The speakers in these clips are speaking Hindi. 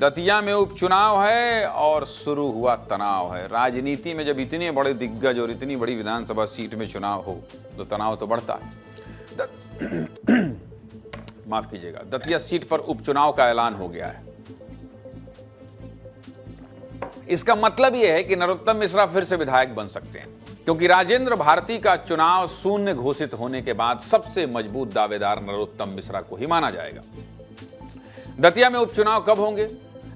दतिया में उपचुनाव है और शुरू हुआ तनाव है। राजनीति में जब इतने बड़े दिग्गज और इतनी बड़ी विधानसभा सीट में चुनाव हो तो तनाव तो बढ़ता है। माफ कीजिएगा, दतिया सीट पर उपचुनाव का ऐलान हो गया है। इसका मतलब यह है कि नरोत्तम मिश्रा फिर से विधायक बन सकते हैं, क्योंकि राजेंद्र भारती का चुनाव शून्य घोषित होने के बाद सबसे मजबूत दावेदार नरोत्तम मिश्रा को ही माना जाएगा। दतिया में उपचुनाव कब होंगे,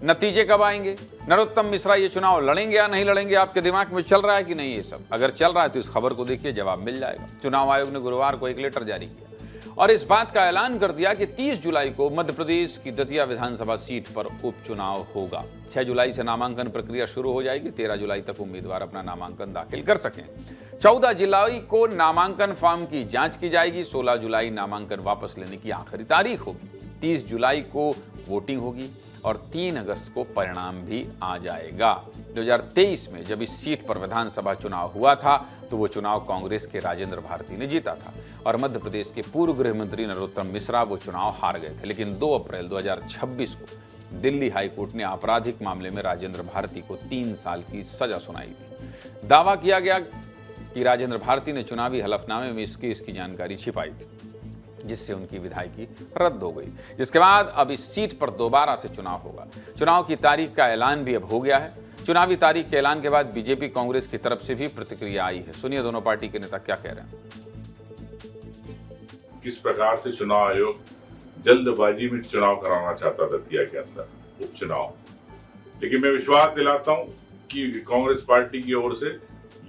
नतीजे कब आएंगे, नरोत्तम मिश्रा ये चुनाव लड़ेंगे या नहीं लड़ेंगे, आपके दिमाग में चल रहा है कि नहीं? ये सब अगर चल रहा है तो इस खबर को देखिए, जवाब मिल जाएगा। चुनाव आयोग ने गुरुवार को एक लेटर जारी किया और इस बात का ऐलान कर दिया कि 30 जुलाई को मध्य प्रदेश की दतिया विधानसभा सीट पर उपचुनाव होगा। 6 जुलाई से नामांकन प्रक्रिया शुरू हो जाएगी। 13 जुलाई तक उम्मीदवार अपना नामांकन दाखिल कर सकें। 14 जुलाई को नामांकन फॉर्म की जांच की जाएगी। 16 जुलाई नामांकन वापस लेने की आखिरी तारीख होगी। 30 जुलाई को वोटिंग होगी और 3 अगस्त को परिणाम भी आ जाएगा। 2023 में जब इस सीट पर विधानसभा चुनाव हुआ था तो वो चुनाव कांग्रेस के राजेंद्र भारती ने जीता था और मध्य प्रदेश के पूर्व गृह मंत्री नरोत्तम मिश्रा वो चुनाव हार गए थे। लेकिन 2 अप्रैल 2026 को दिल्ली हाईकोर्ट ने आपराधिक मामले में राजेंद्र भारती को 3 साल की सजा सुनाई थी। दावा किया गया कि राजेंद्र भारती ने चुनावी हलफनामे में इस केस की जानकारी छिपाई थी, जिससे उनकी विधायकी रद्द हो गई। जिसके बाद अब इस सीट पर दोबारा से चुनाव होगा। चुनाव की तारीख का ऐलान भी अब हो गया है। चुनावी तारीख के ऐलान के बाद बीजेपी कांग्रेस की तरफ से भी प्रतिक्रिया आई है। सुनिए दोनों पार्टी के नेता क्या कह रहे हैं। किस प्रकार से चुनाव आयोग जल्दबाजी में चुनाव कराना चाहता दतिया के अंदर उपचुनाव, लेकिन मैं विश्वास दिलाता हूं कि कांग्रेस पार्टी की ओर से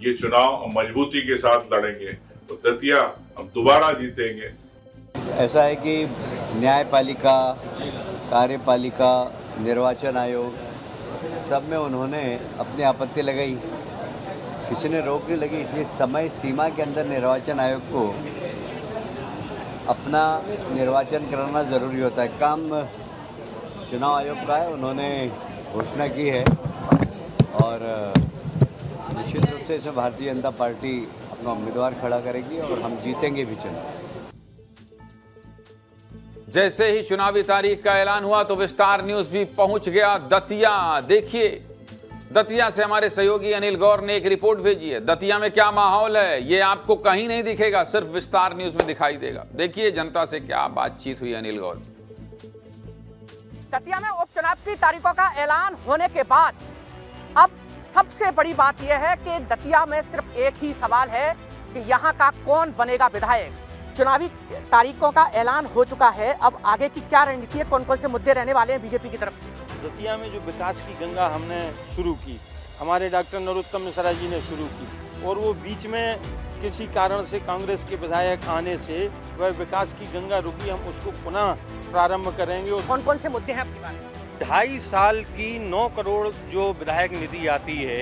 ये चुनाव मजबूती के साथ लड़ेंगे तो दतिया हम दोबारा जीतेंगे। ऐसा है कि न्यायपालिका, कार्यपालिका, निर्वाचन आयोग सब में उन्होंने अपनी आपत्ति लगाई, किसी ने रोक नहीं लगी। इसलिए समय सीमा के अंदर निर्वाचन आयोग को अपना निर्वाचन कराना ज़रूरी होता है। काम चुनाव आयोग का है, उन्होंने घोषणा की है और निश्चित रूप से इसमें भारतीय जनता पार्टी अपना उम्मीदवार खड़ा करेगी और हम जीतेंगे भी चुनाव। जैसे ही चुनावी तारीख का ऐलान हुआ तो विस्तार न्यूज भी पहुंच गया दतिया। देखिए, दतिया से हमारे सहयोगी अनिल गौर ने एक रिपोर्ट भेजी है। दतिया में क्या माहौल है ये आपको कहीं नहीं दिखेगा, सिर्फ विस्तार न्यूज में दिखाई देगा। देखिए जनता से क्या बातचीत हुई अनिल गौर। दतिया में उपचुनाव की तारीखों का ऐलान होने के बाद अब सबसे बड़ी बात यह है कि दतिया में सिर्फ एक ही सवाल है कि यहाँ का कौन बनेगा विधायक। चुनावी तारीखों का ऐलान हो चुका है, अब आगे की क्या रणनीति है, कौन कौन से मुद्दे रहने वाले हैं बीजेपी की तरफ से। दतिया में जो विकास की गंगा हमने शुरू की, हमारे डॉक्टर नरोत्तम मिश्रा जी ने शुरू की और वो बीच में किसी कारण से कांग्रेस के विधायक आने से वह विकास की गंगा रुकी, हम उसको पुनः प्रारंभ करेंगे। और कौन कौन से मुद्दे हैं आपकी बात? 2.5 साल की 9 करोड़ जो विधायक निधि आती है,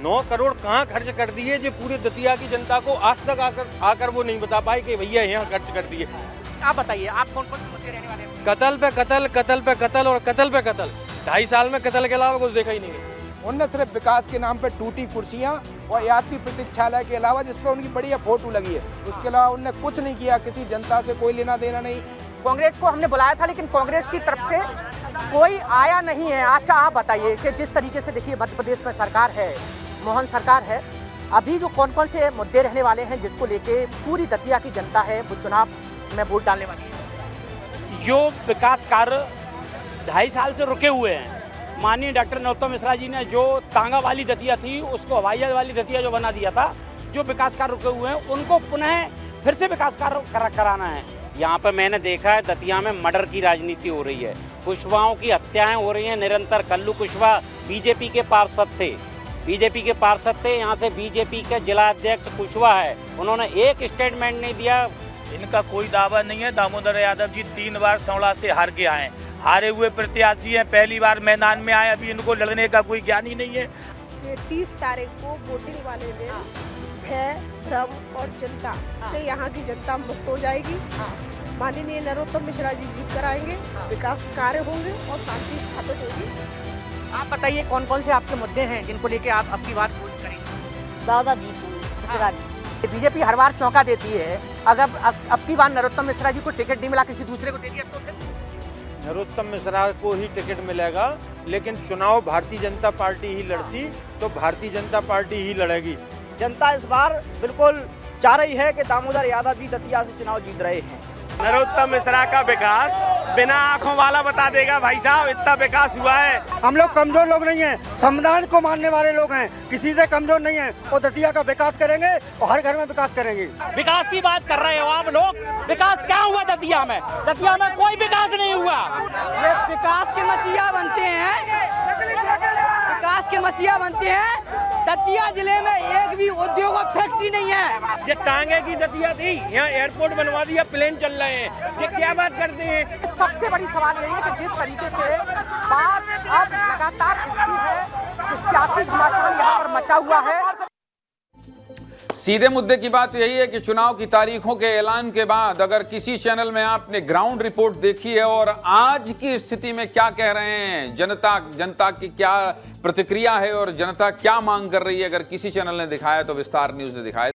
9 करोड़ कहाँ खर्च कर दिए जो पूरे दतिया की जनता को आज तक आकर वो नहीं बता पाए कि भैया यहाँ खर्च कर दिए। आप बताइए, आप कौन कौन से मुद्दे रहने वाले हैं? कत्ल पे कत्ल, कत्ल पे कत्ल और कत्ल पे कत्ल। 2.5 साल में कत्ल के अलावा कुछ देखा ही नहीं। उनने सिर्फ विकास के नाम पे टूटी कुर्सियां और यात्री प्रतीक्षालय के अलावा, जिसपे उनकी बढ़िया फोटो लगी है, उसके अलावा उनने कुछ नहीं किया। किसी जनता से कोई लेना देना नहीं। कांग्रेस को हमने बुलाया था लेकिन कांग्रेस की तरफ से कोई आया नहीं है। अच्छा आप बताइए कि जिस तरीके से देखिए मध्य प्रदेश में सरकार है, मोहन सरकार है, अभी जो कौन कौन से मुद्दे रहने वाले हैं जिसको लेके पूरी दतिया की जनता है वो चुनाव में वोट डालने वाली है? जो विकास कार्य 2.5 साल से रुके हुए हैं, माननीय डॉक्टर नरोत्तम मिश्रा जी ने जो तांगा वाली दतिया थी उसको हवाई जहाज वाली दतिया जो बना दिया था, जो विकास कार्य रुके हुए हैं उनको पुनः फिर से विकास कार्य कराना है। यहाँ पर मैंने देखा है दतिया में मर्डर की राजनीति हो रही है, कुशवाहों की हत्याएं हो रही हैं निरंतर। कल्लू कुशवाहा बीजेपी के पार्षद थे, यहाँ से बीजेपी के जिला अध्यक्ष कुशवाहा है, उन्होंने एक स्टेटमेंट नहीं दिया। इनका कोई दावा नहीं है। दामोदर यादव जी 3 बार सौड़ा से हार के आए, हारे हुए प्रत्याशी हैं, पहली बार मैदान में आए, अभी इनको लड़ने का कोई ज्ञान ही नहीं है। 30 तारीख को वोटिंग वाले दिन भय, भ्रम और चिंता से यहाँ की जनता मुक्त हो जाएगी। माननीय नरोत्तम मिश्रा जी जीत कर आएंगे, विकास कार्य होंगे और शांति स्थापित होगी। आप बताइए कौन कौन से आपके मुद्दे हैं जिनको लेके आप अपनी बात पूरी करेंगे? दादा जी बीजेपी हर बार चौंका देती है, अगर अब की बार नरोत्तम मिश्रा जी को टिकट नहीं मिला, किसी दूसरे को दे दिया तो नरोत्तम मिश्रा को ही टिकट मिलेगा, लेकिन चुनाव भारतीय जनता पार्टी ही लड़ती तो भारतीय जनता पार्टी ही लड़ेगी। जनता इस बार बिल्कुल चाह रही है कि दामोदर यादव जी दतिया से चुनाव जीत रहे हैं। नरोत्तम मिश्रा का विकास बिना आंखों वाला बता देगा भाई साहब, इतना विकास हुआ है। हम लोग कमजोर लोग नहीं हैं, संविधान को मानने वाले लोग हैं, किसी से कमजोर नहीं हैं। वो दतिया का विकास करेंगे और हर घर में विकास करेंगे। विकास की बात कर रहे हो आप लोग, विकास क्या हुआ दतिया में? दतिया में कोई विकास नहीं हुआ। ये विकास के मसीहा बनते हैं, विकास के मसीहा बनते हैं। दतिया जिले में एक भी उद्योग और फैक्ट्री नहीं है। ये टांगे की दतिया थी, यहाँ एयरपोर्ट बनवा दिया, प्लेन चल रहे हैं। ये क्या बात करते हैं? सबसे बड़ी सवाल यही है कि जिस तरीके से बात अब लगातार इसकी है कि सियासी घमासान यहाँ पर मचा हुआ है। सीधे मुद्दे की बात यही है कि चुनाव की तारीखों के ऐलान के बाद अगर किसी चैनल में आपने ग्राउंड रिपोर्ट देखी है और आज की स्थिति में क्या कह रहे हैं जनता की क्या प्रतिक्रिया है और जनता क्या मांग कर रही है, अगर किसी चैनल ने दिखाया तो विस्तार न्यूज ने दिखाया।